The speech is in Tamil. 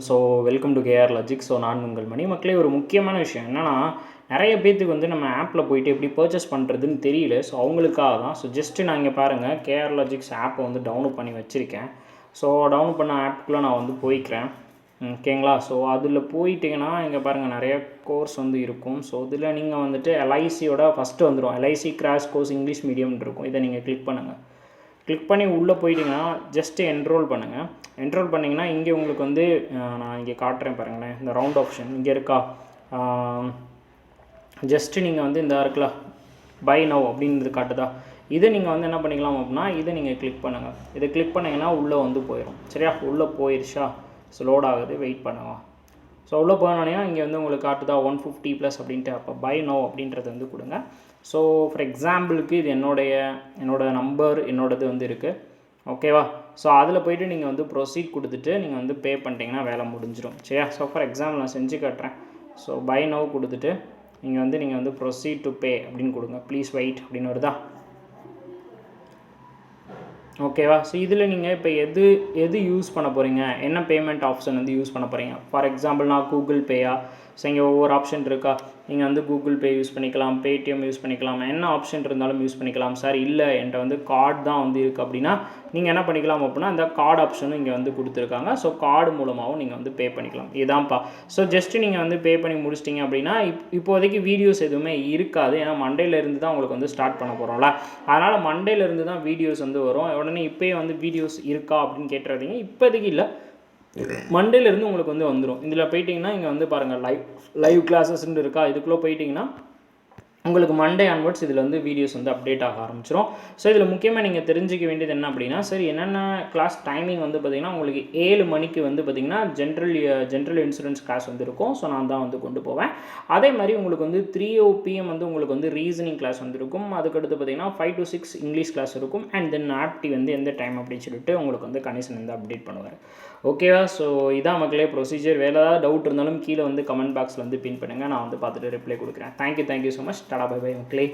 So welcome to KR logic. So நான் உங்கள் மணி மக்களே, ஒரு முக்கியமான விஷயம் என்னென்னா, நிறைய பேர்த்துக்கு வந்து நம்ம ஆப்பில் போய்ட்டு எப்படி பர்ச்சேஸ் பண்ணுறதுன்னு தெரியல. ஸோ அவங்களுக்காக தான். ஸோ ஜஸ்ட்டு நான் இங்கே பாருங்கள், கேஆர் லாஜிக்ஸ் ஆப்பை வந்து டவுன்லோட் பண்ணி வச்சுருக்கேன். ஸோ டவுன்லோட் பண்ண ஆப்புக்குள்ளே நான் வந்து போய்க்கிறேன். ஓகேங்களா? ஸோ அதில் போயிட்டிங்கன்னா இங்கே பாருங்கள், நிறைய கோர்ஸ் வந்து இருக்கும். ஸோ இதில் நீங்கள் வந்துட்டு எல்ஐசியோட ஃபஸ்ட்டு வந்துடும். எல்ஐசி கிராஷ் கோர்ஸ் இங்கிலீஷ் மீடியம்னு இருக்கும். இதை நீங்கள் கிளிக் பண்ணுங்கள். கிளிக் பண்ணி உள்ளே போயிட்டிங்கன்னா ஜஸ்ட்டு என்ரோல் பண்ணுங்கள். என்ரோல் பண்ணிங்கன்னா இங்கே உங்களுக்கு வந்து நான் இங்கே காட்டுறேன் பாருங்களேன், இந்த ரவுண்ட் ஆப்ஷன் இங்கே இருக்கா. ஜஸ்ட்டு நீங்கள் வந்து இந்த இருக்குல்ல பை நவ் அப்படின்றது காட்டுதா. இதை நீங்கள் வந்து என்ன பண்ணிக்கலாம் அப்படின்னா, இதை நீங்கள் கிளிக் பண்ணுங்கள். இதை கிளிக் பண்ணிங்கன்னா உள்ளே வந்து போயிடும். சரியா? உள்ளே போயிடுச்சா? ஸோ லோட் ஆகுது, வெயிட் பண்ணுவோம். ஸோ உள்ளே போனோடனே இங்கே வந்து உங்களுக்கு காட்டுதா 150+ அப்படின்ட்டு. அப்போ பை நோ அப்படின்றது வந்து கொடுங்க. ஸோ ஃபார் எக்ஸாம்பிளுக்கு இது என்னோடய நம்பர் என்னோடது வந்து இருக்குது. ஓகேவா? ஸோ அதில் போய்ட்டு நீங்கள் வந்து ப்ரொசீட் கொடுத்துட்டு நீங்கள் வந்து பே பண்ணிட்டீங்கன்னா வேலை முடிஞ்சிடும். சரியா? ஸோ ஃபார் எக்ஸாம்பிள் நான் செஞ்சு காட்டுறேன். ஸோ பை நோ கொடுத்துட்டு நீங்கள் வந்து ப்ரொசீட் டு பே அப்படின்னு கொடுங்க. ப்ளீஸ் வெயிட் அப்படின்னு வருதா? ஓகேவா? ஸோ இதில் நீங்கள் இப்போ எது யூஸ் பண்ண போகிறீங்க, என்ன பேமெண்ட் ஆப்ஷன் வந்து யூஸ் பண்ண போகிறீங்க. ஃபார் எக்ஸாம்பிள் நான் கூகுள் பேயா. ஸோ இங்கே ஒவ்வொரு ஆப்ஷன் இருக்கா. நீங்கள் வந்து கூகுள் பே யூஸ் பண்ணிக்கலாம், பேடிஎம் யூஸ் பண்ணிக்கலாம், என்ன ஆப்ஷன் இருந்தாலும் யூஸ் பண்ணிக்கலாம். சார் இல்லை என்கிட்ட வந்து கார்டு தான் வந்து இருக்குது அப்படின்னா நீங்கள் என்ன பண்ணிக்கலாம் அப்படின்னா, அந்த கார்டு ஆப்ஷனும் இங்கே வந்து கொடுத்துருக்காங்க. ஸோ கார்டு மூலமாகவும் நீங்கள் வந்து பே பண்ணிக்கலாம். இதான்ப்பா. ஸோ ஜஸ்ட்டு நீங்கள் வந்து பே பண்ணி முடிச்சிட்டிங்க அப்படின்னா இப்போதைக்கு வீடியோஸ் எதுவுமே இருக்காது. ஏன்னா மண்டேலேருந்து தான் உங்களுக்கு வந்து ஸ்டார்ட் பண்ண போகிறோம்ல. அதனால் மண்டேலேருந்து தான் வீடியோஸ் வந்து வரும். உடனே இப்போயே வந்து வீடியோஸ் இருக்கா அப்படின்னு கேட்டுறாதீங்க. இப்போதைக்கு இல்லை, மண்டேலேருந்து உங்களுக்கு வந்து வந்துடும். இதில் போயிட்டிங்கன்னா இங்கே வந்து பாருங்கள், லைவ் கிளாஸஸ்ன்னு இருக்கா. இதுக்குள்ளே போயிட்டிங்கன்னா உங்களுக்கு மண்டே ஆன்வர்ட்ஸ் இதில் வந்து வீடியோஸ் வந்து அப்டேட் ஆக ஆரம்பிச்சிடும். ஸோ இதில் முக்கியமாக நீங்கள் தெரிஞ்சிக்க வேண்டியது என்ன அப்படின்னா, சரி என்னென்ன கிளாஸ் டைமிங் வந்து பார்த்திங்கன்னா உங்களுக்கு 7 மணிக்கு வந்து பார்த்திங்கன்னா ஜென்ரல் இன்சூரன்ஸ் கிளாஸ் வந்து இருக்கும். ஸோ நான் தான் வந்து கொண்டு போவேன். அதே மாதிரி உங்களுக்கு வந்து 3 PM வந்து உங்களுக்கு வந்து ரீசனிங் கிளாஸ் வந்து இருக்கும். அதுக்கடுத்து பார்த்திங்கன்னா 5 to 6 இங்கிலீஷ் கிளாஸ் இருக்கும். அண்ட் தென் ஆப்டி வந்து எந்த டைம் அப்படின்னு சொல்லிட்டு உங்களுக்கு வந்து கணேசன் வந்து அப்டேட் பண்ணுவார். ஓகேவா? ஸோ இதான் மக்களே ப்ரொசீஜர். வேறு ஏதாவது டவுட் இருந்தாலும் கீழே வந்து கமெண்ட் பாக்ஸில் வந்து பின் பண்ணுங்கள். நான் வந்து பார்த்துட்டு ரிப்ளை கொடுக்குறேன். Thank you so much. Tata bye bye மக்களே.